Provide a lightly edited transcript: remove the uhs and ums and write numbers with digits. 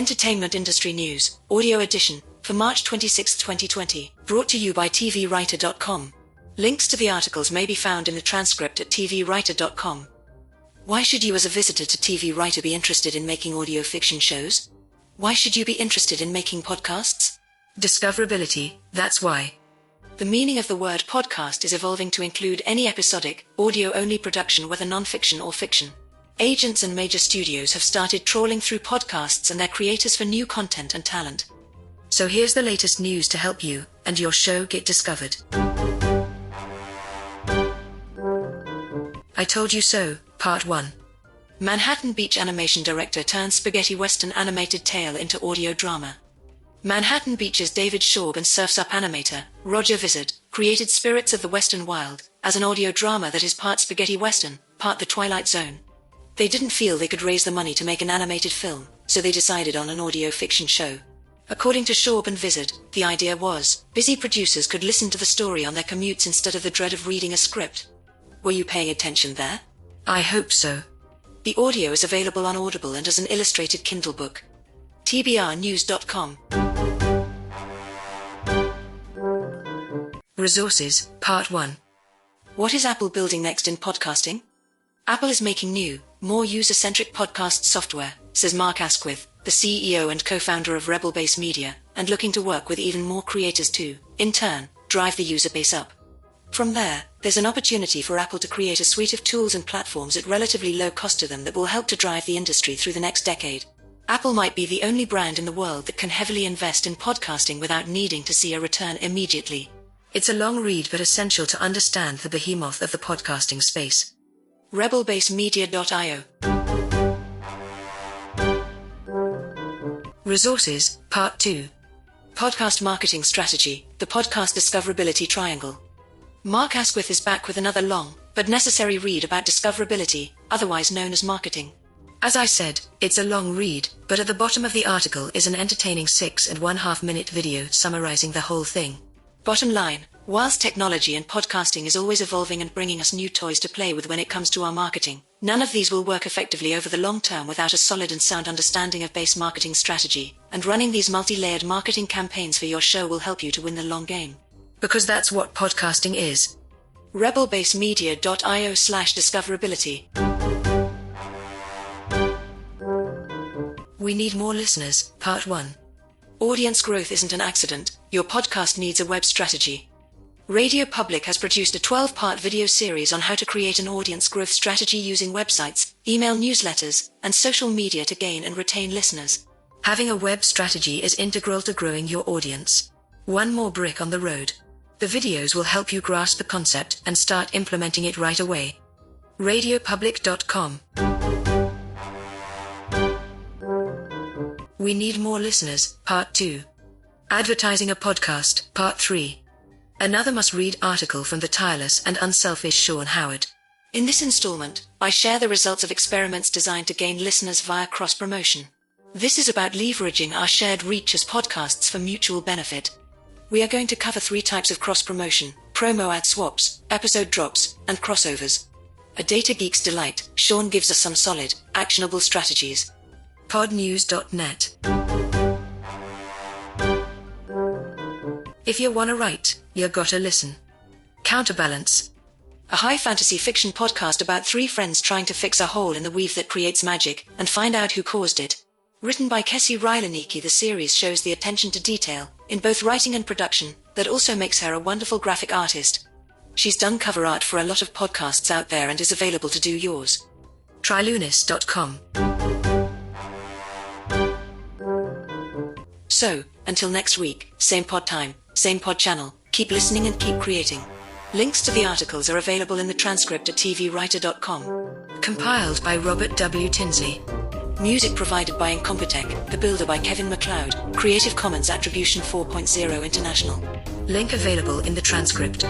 Entertainment Industry News, Audio Edition, for March 26, 2020, brought to you by tvwriter.com. Links to the articles may be found in the transcript at tvwriter.com. Why should you as a visitor to TV Writer be interested in making audio fiction shows? Why should you be interested in making podcasts? Discoverability, that's why. The meaning of the word podcast is evolving to include any episodic, audio-only production, whether non-fiction or fiction. Agents and major studios have started trawling through podcasts and their creators for new content and talent. So here's the latest news to help you and your show get discovered. I Told You So, Part 1. Manhattan Beach animation director turns spaghetti western animated tale into audio drama. Manhattan Beach's David Schaub and Surf's Up animator, Roger Vizard, created Spirits of the Western Wild as an audio drama that is part spaghetti western, part The Twilight Zone. They didn't feel they could raise the money to make an animated film, so they decided on an audio fiction show. According to Schaub and Vizard, the idea was, busy producers could listen to the story on their commutes instead of the dread of reading a script. Were you paying attention there? I hope so. The audio is available on Audible and as an illustrated Kindle book. tbrnews.com. Resources, Part 1. What is Apple building next in podcasting? Apple is making new, more user-centric podcast software, says Mark Asquith, the CEO and co-founder of Rebel Base Media, and looking to work with even more creators to, in turn, drive the user base up. From there, there's an opportunity for Apple to create a suite of tools and platforms at relatively low cost to them that will help to drive the industry through the next decade. Apple might be the only brand in the world that can heavily invest in podcasting without needing to see a return immediately. It's a long read but essential to understand the behemoth of the podcasting space. rebelbasemedia.io. Resources, Part 2. Podcast Marketing Strategy, the Podcast Discoverability Triangle. Mark Asquith is back with another long, but necessary read about discoverability, otherwise known as marketing. As I said, it's a long read, but at the bottom of the article is an entertaining 6.5 minute video summarizing the whole thing. Bottom line, whilst technology and podcasting is always evolving and bringing us new toys to play with when it comes to our marketing, none of these will work effectively over the long term without a solid and sound understanding of base marketing strategy, and running these multi-layered marketing campaigns for your show will help you to win the long game. Because that's what podcasting is. rebelbasemedia.io/discoverability. We Need More Listeners, Part 1. Audience growth isn't an accident, your podcast needs a web strategy. Radio Public has produced a 12-part video series on how to create an audience growth strategy using websites, email newsletters, and social media to gain and retain listeners. Having a web strategy is integral to growing your audience. One more brick on the road. The videos will help you grasp the concept and start implementing it right away. RadioPublic.com. We Need More Listeners, Part 2. Advertising a Podcast, Part 3. Another must-read article from the tireless and unselfish Sean Howard. In this installment, I share the results of experiments designed to gain listeners via cross-promotion. This is about leveraging our shared reach as podcasts for mutual benefit. We are going to cover 3 types of cross-promotion: promo ad swaps, episode drops, and crossovers. A data geek's delight, Sean gives us some solid, actionable strategies. podnews.net. If you wanna write, you gotta listen. Counterbalance. A high fantasy fiction podcast about 3 friends trying to fix a hole in the weave that creates magic, and find out who caused it. Written by Kessie Rylanicki, the series shows the attention to detail, in both writing and production, that also makes her a wonderful graphic artist. She's done cover art for a lot of podcasts out there and is available to do yours. Trilunis.com. So, until next week, same pod time, same pod channel, keep listening and keep creating. Links to the articles are available in the transcript at tvwriter.com. Compiled by Robert W. Tinsley. Music provided by Incompetech, The Builder by Kevin MacLeod, Creative Commons Attribution 4.0 International. Link available in the transcript.